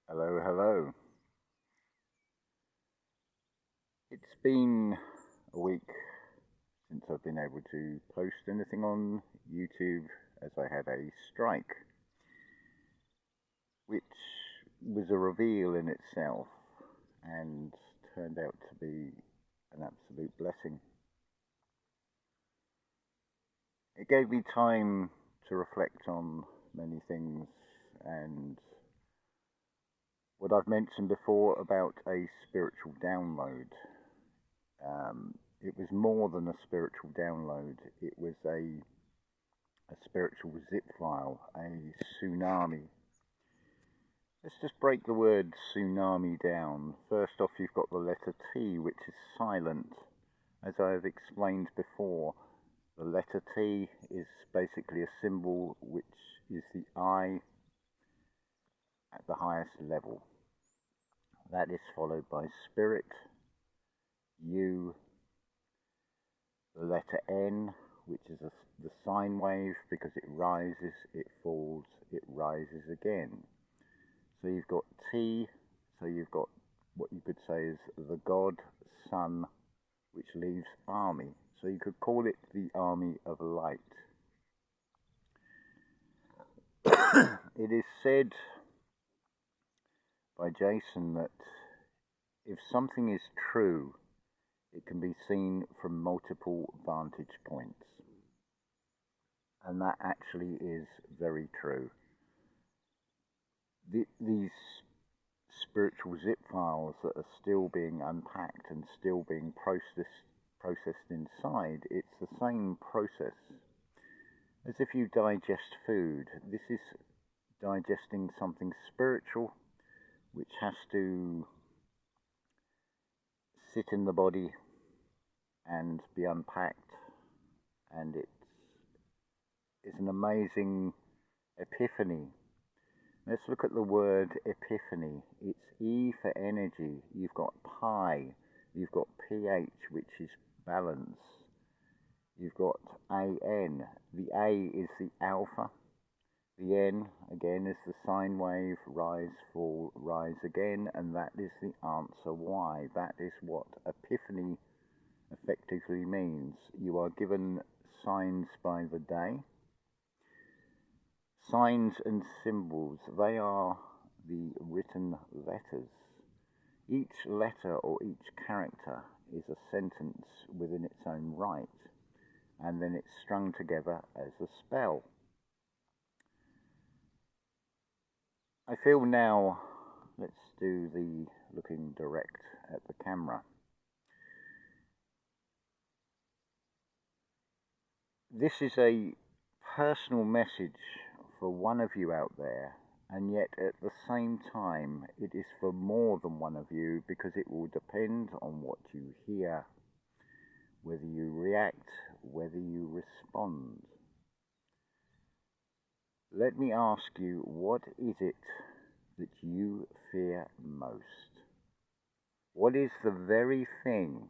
Hello, hello. It's been a week since I've been able to post anything on YouTube as I had a strike, which was a reveal in itself and turned out to be an absolute blessing. It gave me time to reflect on many things and what I've mentioned before about a spiritual download. It was more than a spiritual download. It was a spiritual zip file, a tsunami. Let's just break the word tsunami down. First off, you've got the letter T, which is silent. As I have explained before, the letter T is basically a symbol which is the I at the highest level. That is followed by spirit, U, the letter N, which is the sine wave, because it rises, it falls, it rises again. So you've got T, so you've got what you could say is the God, Sun, which leaves army. So you could call it the army of light. It is said by Jason that if something is true, it can be seen from multiple vantage points. And that actually is very true. These spiritual zip files that are still being unpacked and still being processed inside, it's the same process as if you digest food. This is digesting something spiritual which has to sit in the body and be unpacked, and it's an amazing epiphany. Let's look at the word epiphany. It's E for energy. You've got pi. You've got pH, which is balance. You've got AN. The A is the alpha. The N, again, is the sine wave, rise, fall, rise again, and that is the answer Y. That is what epiphany effectively means. You are given signs by the day. Signs and symbols, they are the written letters. Each letter or each character is a sentence within its own right, and then it's strung together as a spell. I feel now, let's do the looking direct at the camera. This is a personal message for one of you out there, and yet at the same time it is for more than one of you, because it will depend on what you hear, whether you react, whether you respond. Let me ask you, what is it that you fear most? What is the very thing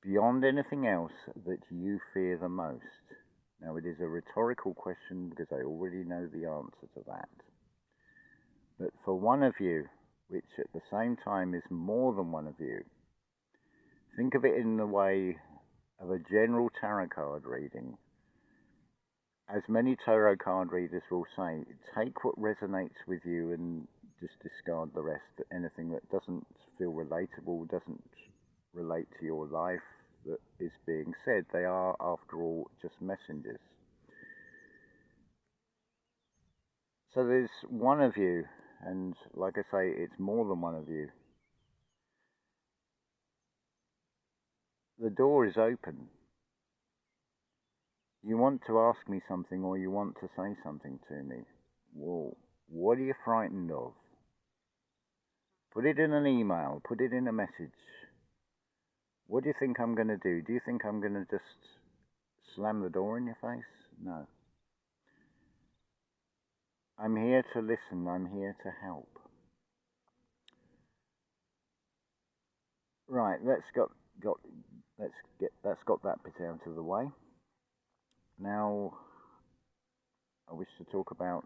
beyond anything else that you fear the most? Now, it is a rhetorical question because I already know the answer to that. But for one of you, which at the same time is more than one of you, think of it in the way of a general tarot card reading. As many tarot card readers will say, take what resonates with you and just discard the rest. Anything that doesn't feel relatable, doesn't relate to your life, that is being said. They are, after all, just messengers. So there's one of you, and like I say, it's more than one of you. The door is open. You want to ask me something, or you want to say something to me. Well, what are you frightened of? Put it in an email, put it in a message. What do you think I'm going to do? Do you think I'm going to just slam the door in your face? No. I'm here to listen. I'm here to help. Right, that's got that bit out of the way. Now, I wish to talk about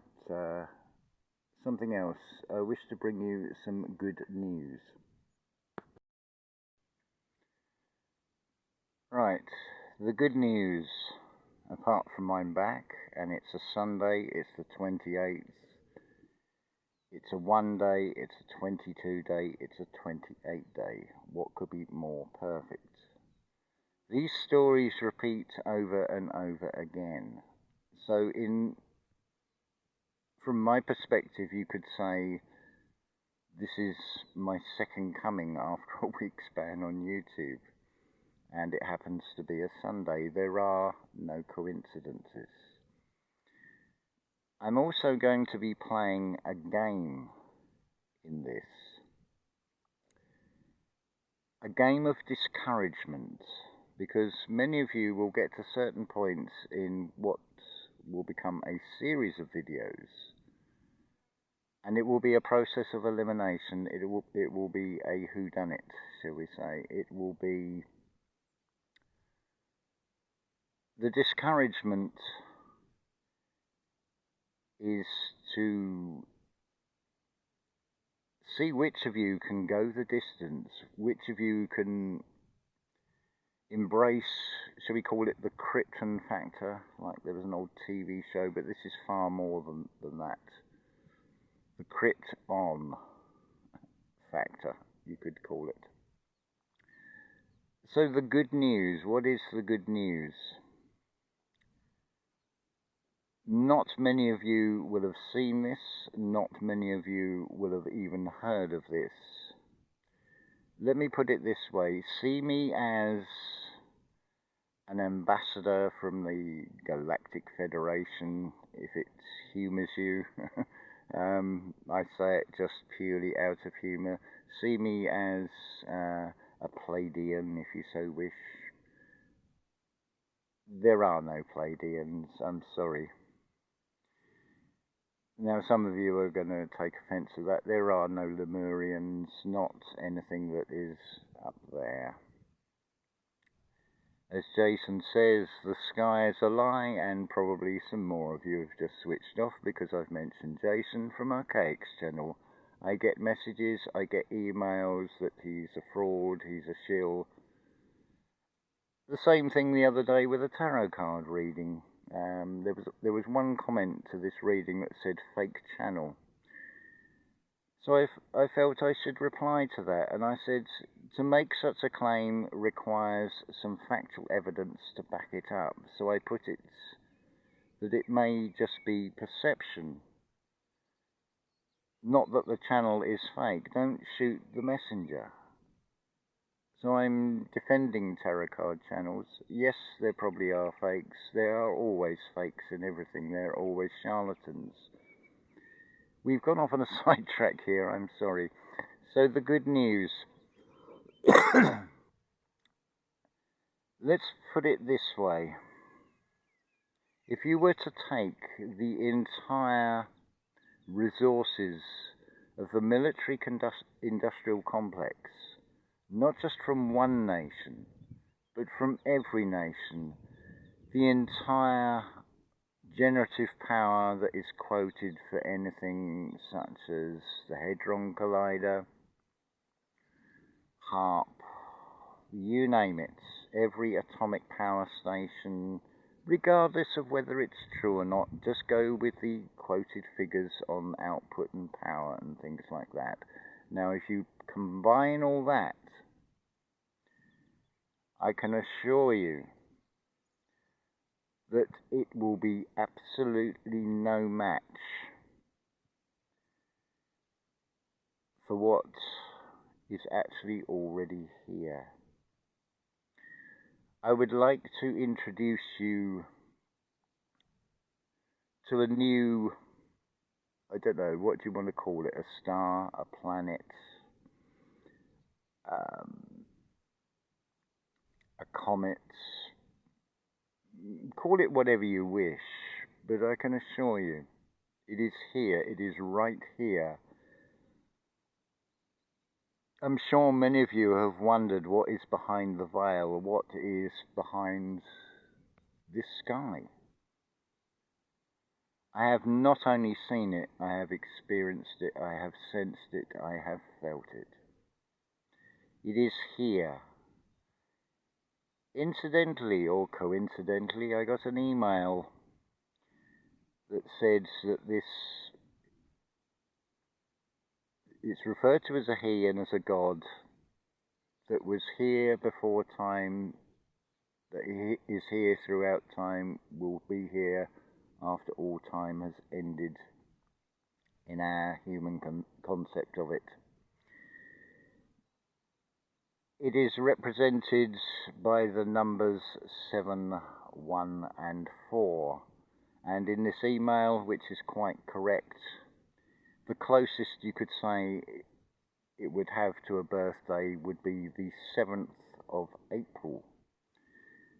something else. I wish to bring you some good news. Right, the good news, apart from I'm back, and it's a Sunday, it's the 28th, it's a 1 day, it's a 22 day, it's a 28 day. What could be more perfect? These stories repeat over and over again. So from my perspective, you could say this is my second coming after a week's ban on YouTube. And it happens to be a Sunday. There are no coincidences. I'm also going to be playing a game in this. A game of discouragement, because many of you will get to certain points in what will become a series of videos, and it will be a process of elimination. It will be a whodunit, shall we say. It will be the discouragement is to see which of you can go the distance, which of you can embrace, shall we call it the Krypton factor, like there was an old TV show, but this is far more than that. The Krypton factor, you could call it. So the good news, what is the good news? Not many of you will have seen this, not many of you will have even heard of this. Let me put it this way, see me as an ambassador from the Galactic Federation, if it humours you. I say it just purely out of humour. See me as a Pleiadian, if you so wish. There are no Pleiadians, I'm sorry. Now, some of you are going to take offence to that. There are no Lemurians, not anything that is up there. As Jason says, the sky is a lie, and probably some more of you have just switched off because I've mentioned Jason from Archaic's channel. I get messages, I get emails that he's a fraud, he's a shill. The same thing the other day with a tarot card reading. There was one comment to this reading that said fake channel. So I felt I should reply to that, and I said, to make such a claim requires some factual evidence to back it up. So I put it that it may just be perception, not that the channel is fake. Don't shoot the messenger. So I'm defending tarot card channels. Yes, there probably are fakes. There are always fakes in everything. There are always charlatans. We've gone off on a sidetrack here, I'm sorry. So the good news. Let's put it this way. If you were to take the entire resources of the military-industrial complex, not just from one nation, but from every nation, the entire generative power that is quoted for anything such as the Hadron Collider, HARP, you name it, every atomic power station, regardless of whether it's true or not, just go with the quoted figures on output and power and things like that. Now, if you combine all that, I can assure you that it will be absolutely no match for what is actually already here. I would like to introduce you to a new, I don't know, what do you want to call it, a star, a planet, a comet, call it whatever you wish, but I can assure you, it is here, it is right here. I'm sure many of you have wondered what is behind the veil, what is behind this sky. I have not only seen it, I have experienced it, I have sensed it, I have felt it. It is here. Incidentally or coincidentally, I got an email that said that it's referred to as a he and as a god that was here before time, that he is here throughout time, will be here after all time has ended in our human concept of it. It is represented by the numbers 7, 1 and 4. And in this email, which is quite correct, the closest you could say it would have to a birthday would be the 7th of April.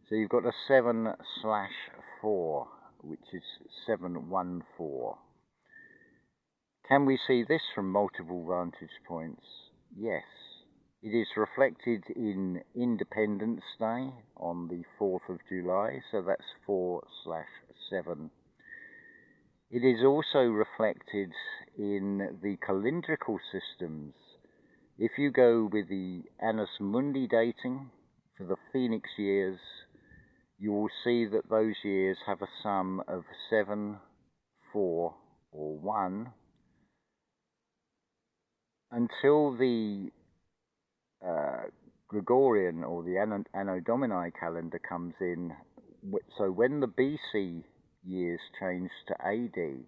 So you've got a 7/4, which is 714. Can we see this from multiple vantage points? Yes. It is reflected in Independence Day on the 4th of July, so that's 4/7. It is also reflected in the calendrical systems. If you go with the Annus Mundi dating for the Phoenix years, you will see that those years have a sum of 7, 4, or 1 until the Gregorian or the Anno Domini calendar comes in. So when the BC years change to AD,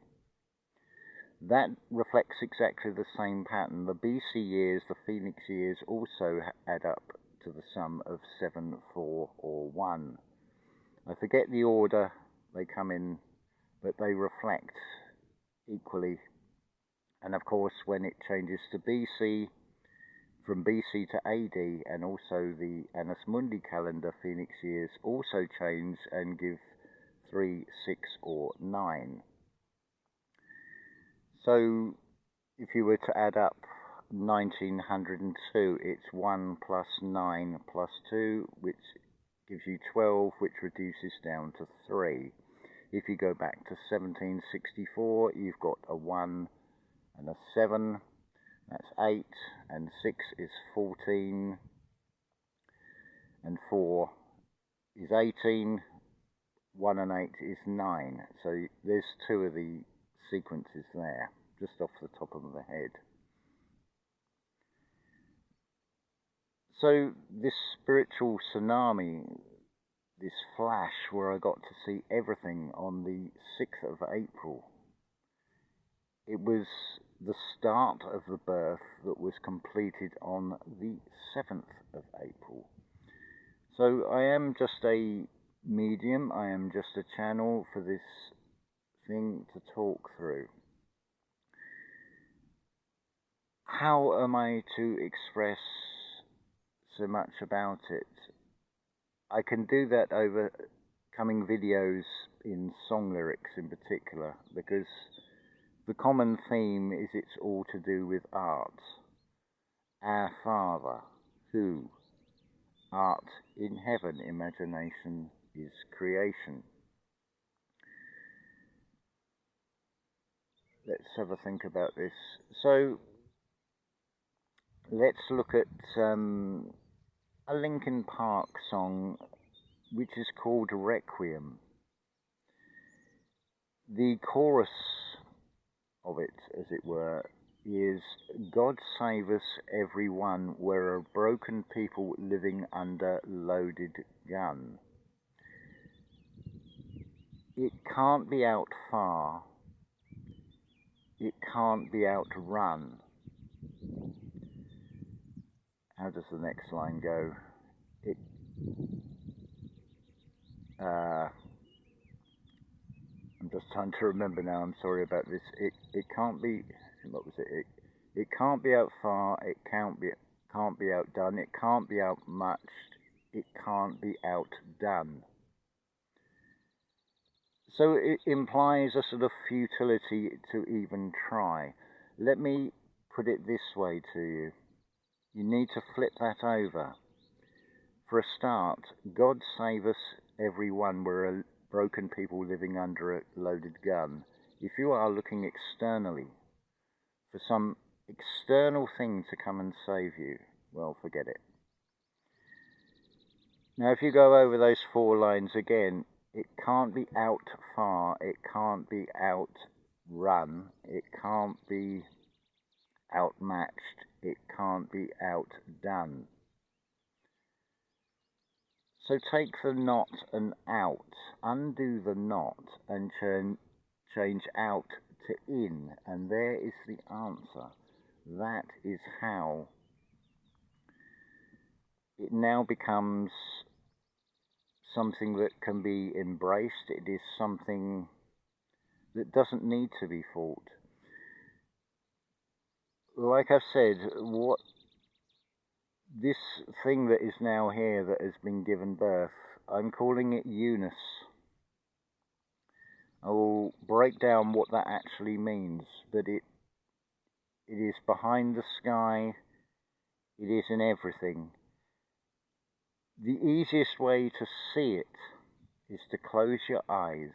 that reflects exactly the same pattern. The BC years, the Phoenix years, also add up to the sum of 7, 4, or 1. I forget the order they come in, but they reflect equally. And of course, when it changes to BC, from BC to AD, and also the Annus Mundi calendar Phoenix years also change and give 3, 6, or 9. So if you were to add up 1902, it's 1 plus 9 plus 2, which gives you 12, which reduces down to 3. If you go back to 1764, you've got a 1 and a 7, that's 8, and 6 is 14, and 4 is 18, 1 and 8 is 9. So there's 2 of the sequences there, just off the top of the head. So this spiritual tsunami, this flash where I got to see everything on the 6th of April, it was the start of the birth that was completed on the 7th of April. So I am just a medium, I am just a channel for this thing to talk through. How am I to express so much about it? I can do that over coming videos in song lyrics in particular, because the common theme is it's all to do with art. Our Father, who? Art in heaven, imagination is creation. Let's have a think about this. So, let's look at a Linkin Park song which is called Requiem. The chorus of it, as it were, is God save us everyone, we're a broken people living under loaded gun. It can't be out far, it can't be outrun. How does the next line go? I'm just trying to remember now, I'm sorry about this. It can't be, what was it? It can't be out far, it can't be outdone, it can't be outmatched, it can't be outdone. So it implies a sort of futility to even try. Let me put it this way to you. You need to flip that over. For a start, God save us everyone, we're a broken people living under a loaded gun. if you are looking externally for some external thing to come and save you, well, forget it. Now, if you go over those 4 lines again, it can't be out far, it can't be outrun, it can't be outmatched, it can't be outdone. So take the not and out, undo the not and change out to in, and there is the answer. That is how it now becomes something that can be embraced. It is something that doesn't need to be fought. Like I've said, what this thing that is now here that has been given birth, I'm calling it Junus. I will break down what that actually means, but it is behind the sky, it is in everything. The easiest way to see it is to close your eyes,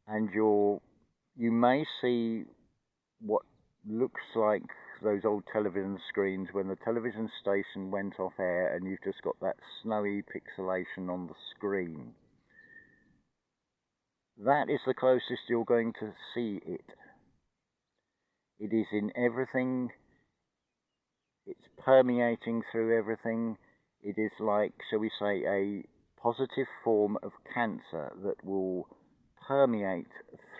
and you may see what looks like those old television screens when the television station went off air and you've just got that snowy pixelation on the screen. That is the closest you're going to see it. It is in everything. It's permeating through everything. It is like, shall we say, a positive form of cancer that will permeate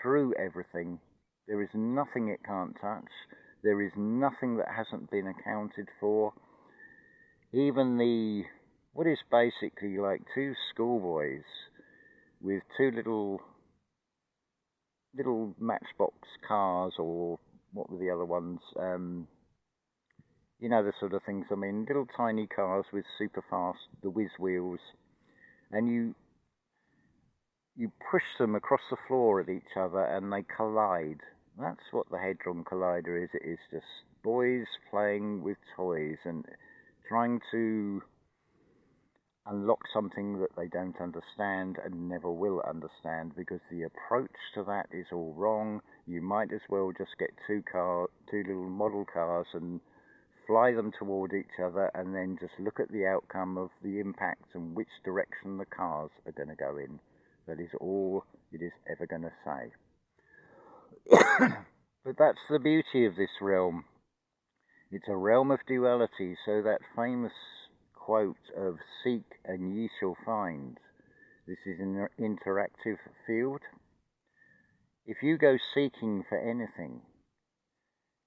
through everything. There is nothing it can't touch. There is nothing that hasn't been accounted for. Even what is basically like 2 schoolboys with 2 little matchbox cars, or what were the other ones? You know, the sort of things I mean, little tiny cars with super fast, the whiz wheels, and you push them across the floor at each other and they collide. That's what the Hadron Collider is. It is just boys playing with toys and trying to unlock something that they don't understand and never will understand, because the approach to that is all wrong. You might as well just get 2 little model cars and fly them toward each other and then just look at the outcome of the impact and which direction the cars are going to go in. That is all it is ever going to say. But that's the beauty of this realm. It's a realm of duality, so that famous quote of "seek and ye shall find." This is an interactive field. If you go seeking for anything,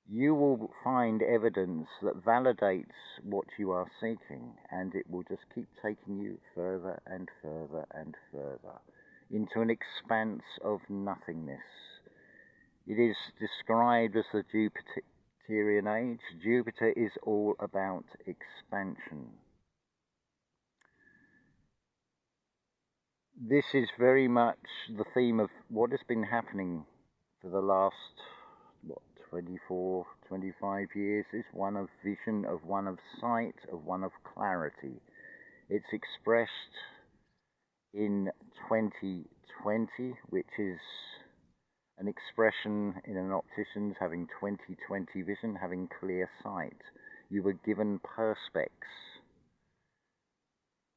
you will find evidence that validates what you are seeking, and it will just keep taking you further and further and further into an expanse of nothingness. It is described as the Jupiterian age. Jupiter is all about expansion. This is very much the theme of what has been happening for the last, 24, 25 years, is one of vision, of one of sight, of one of clarity. It's expressed in 2020, which is an expression in an optician's having 20/20 vision, having clear sight. You were given perspex,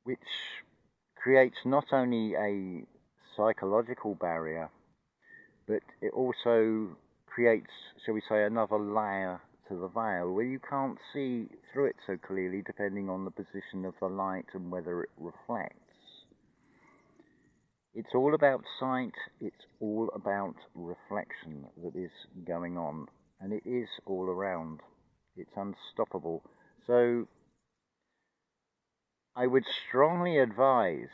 which creates not only a psychological barrier, but it also creates, shall we say, another layer to the veil where you can't see through it so clearly depending on the position of the light and whether it reflects. It's all about sight, it's all about reflection that is going on, and it is all around. It's unstoppable. So I would strongly advise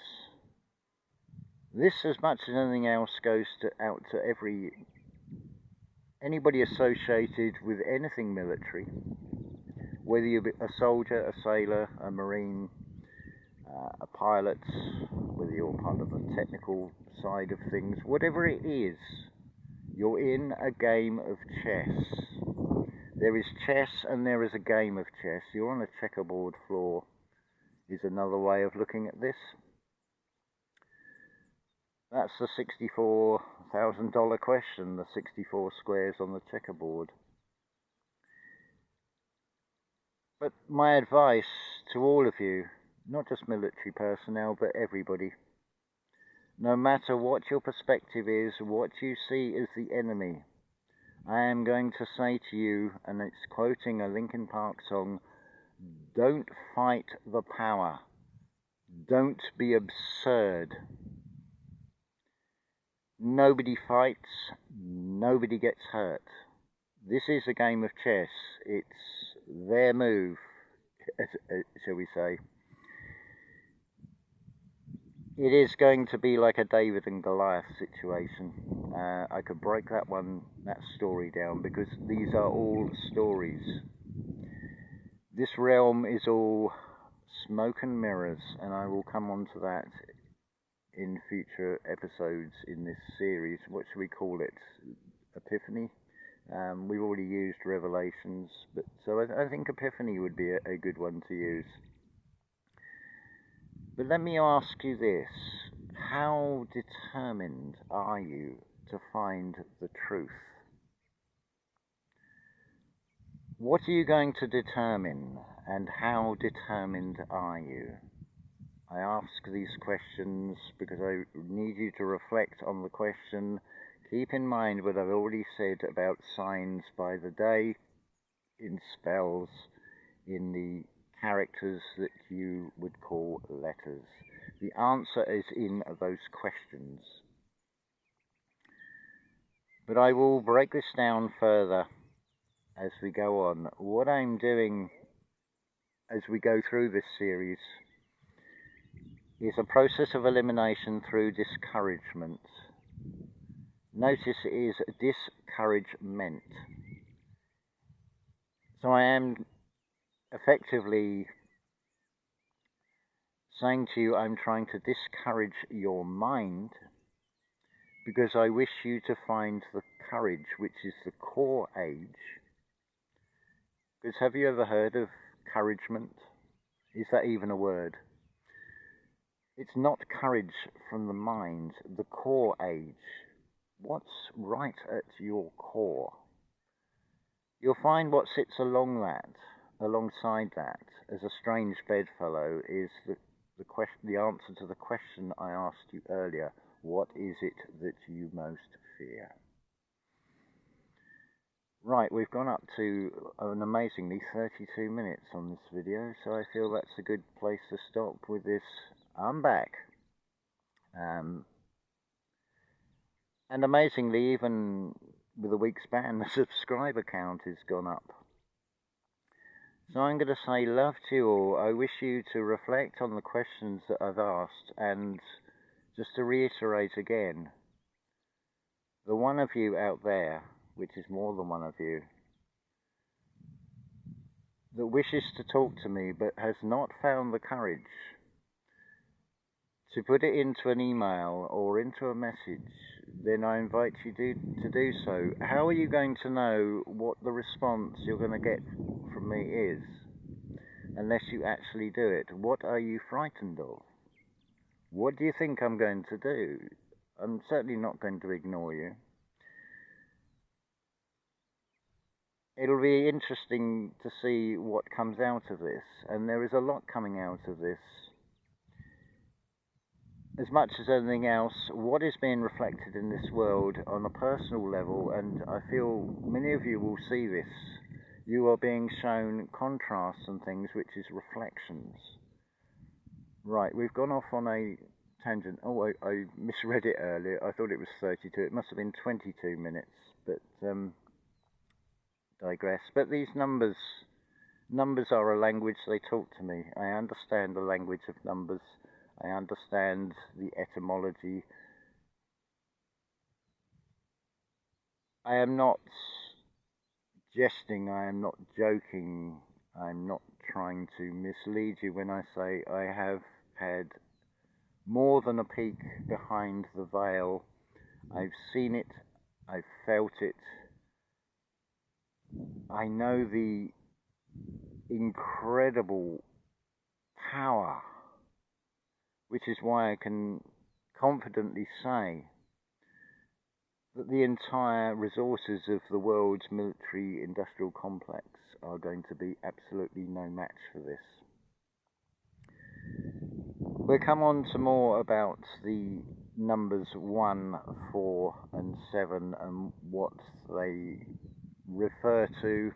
this, as much as anything else, goes out to anybody associated with anything military, whether you're a soldier, a sailor, a marine, a pilot, whether you're part of the technical side of things, whatever it is, you're in a game of chess. There is chess and there is a game of chess. You're on a checkerboard floor, is another way of looking at this. That's the $64,000 question, the 64 squares on the checkerboard. But my advice to all of you, not just military personnel, but everybody, no matter what your perspective is, what you see as the enemy, I am going to say to you, and it's quoting a Linkin Park song, don't fight the power. Don't be absurd. Nobody fights, nobody gets hurt. This is a game of chess. It's their move, shall we say. It is going to be like a David and Goliath situation. I could break that story down, because these are all stories. This realm is all smoke and mirrors, and I will come on to that in future episodes in this series. What should we call it? Epiphany? We've already used Revelations, but so I think Epiphany would be a good one to use. But let me ask you this. How determined are you to find the truth? What are you going to determine, and how determined are you? I ask these questions because I need you to reflect on the question. Keep in mind what I've already said about signs by the day, in spells, in the characters that you would call letters. The answer is in those questions. But I will break this down further as we go on. What I'm doing as we go through this series is a process of elimination through discouragement. Notice it is discouragement. So I am effectively saying to you, I'm trying to discourage your mind, because I wish you to find the courage, which is the core age. Because have you ever heard of encouragement? Is that even a word? It's not courage from the mind, the core age. What's right at your core? You'll find what sits alongside that, as a strange bedfellow, is the answer to the question I asked you earlier. What is it that you most fear? Right, we've gone up to an amazingly 32 minutes on this video, so I feel that's a good place to stop with this. I'm back. And amazingly, even with a week span, the subscriber count has gone up. So I'm going to say love to you all. I wish you to reflect on the questions that I've asked, and just to reiterate again, the one of you out there, which is more than one of you, that wishes to talk to me but has not found the courage to put it into an email or into a message, then I invite you to do so. How are you going to know what the response you're going to get from me is, unless you actually do it? What are you frightened of? What do you think I'm going to do? I'm certainly not going to ignore you. It'll be interesting to see what comes out of this, and there is a lot coming out of this. As much as anything else, what is being reflected in this world on a personal level, and I feel many of you will see this, you are being shown contrasts and things, which is reflections. Right, we've gone off on a tangent. Oh, I misread it earlier. I thought it was 32. It must have been 22 minutes, but digress. But these numbers are a language. They talk to me. I understand the language of numbers. I understand the etymology. I am not jesting. I am not joking. I'm not trying to mislead you when I say I have had more than a peek behind the veil. I've seen it. I've felt it. I know the incredible power, which is why I can confidently say that the entire resources of the world's military industrial complex are going to be absolutely no match for this. We'll come on to more about the numbers 1, 4 and 7 and what they refer to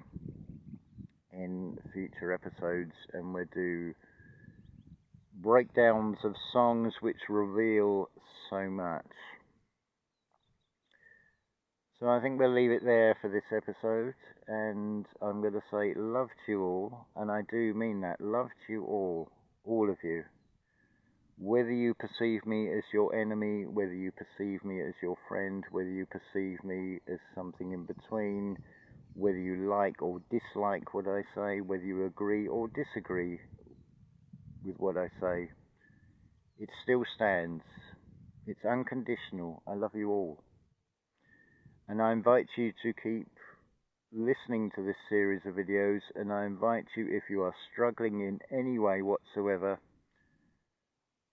in future episodes, and we'll do breakdowns of songs which reveal so much. So I think we'll leave it there for this episode, and I'm going to say love to you all, and I do mean that, love to you all of you. Whether you perceive me as your enemy, whether you perceive me as your friend, whether you perceive me as something in between, whether you like or dislike what I say, whether you agree or disagree with what I say, it still stands. It's unconditional. I love you all. And I invite you to keep listening to this series of videos, and I invite you, if you are struggling in any way whatsoever,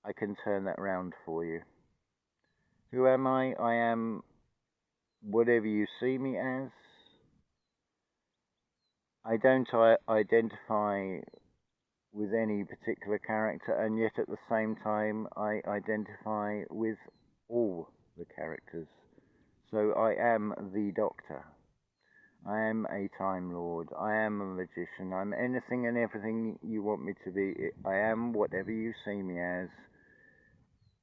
I can turn that round for you. Who am I? I am whatever you see me as. I don't identify with any particular character, and yet at the same time I identify with all the characters. So I am the Doctor. I am a Time Lord. I am a magician. I'm anything and everything you want me to be. I am whatever you see me as.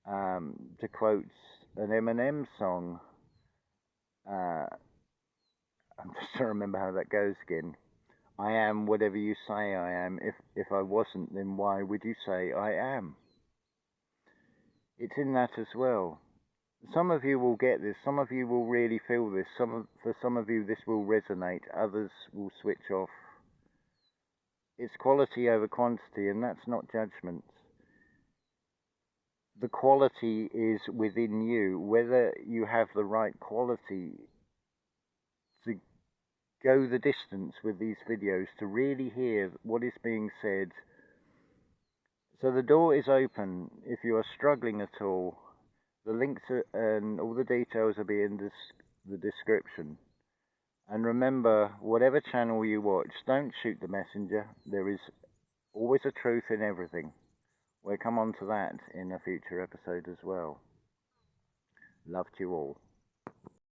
To quote an Eminem song, I'm just trying to remember how that goes again. I am whatever you say I am. If I wasn't, then why would you say I am? It's in that as well. Some of you will get this. Some of you will really feel this. For some of you, this will resonate. Others will switch off. It's quality over quantity, and that's not judgment. The quality is within you. Whether you have the right quality to go the distance with these videos, to really hear what is being said. So the door is open. If you are struggling at all, the links and all the details will be in the description. And remember, whatever channel you watch, don't shoot the messenger. There is always a truth in everything. We'll come on to that in a future episode as well. Love to you all.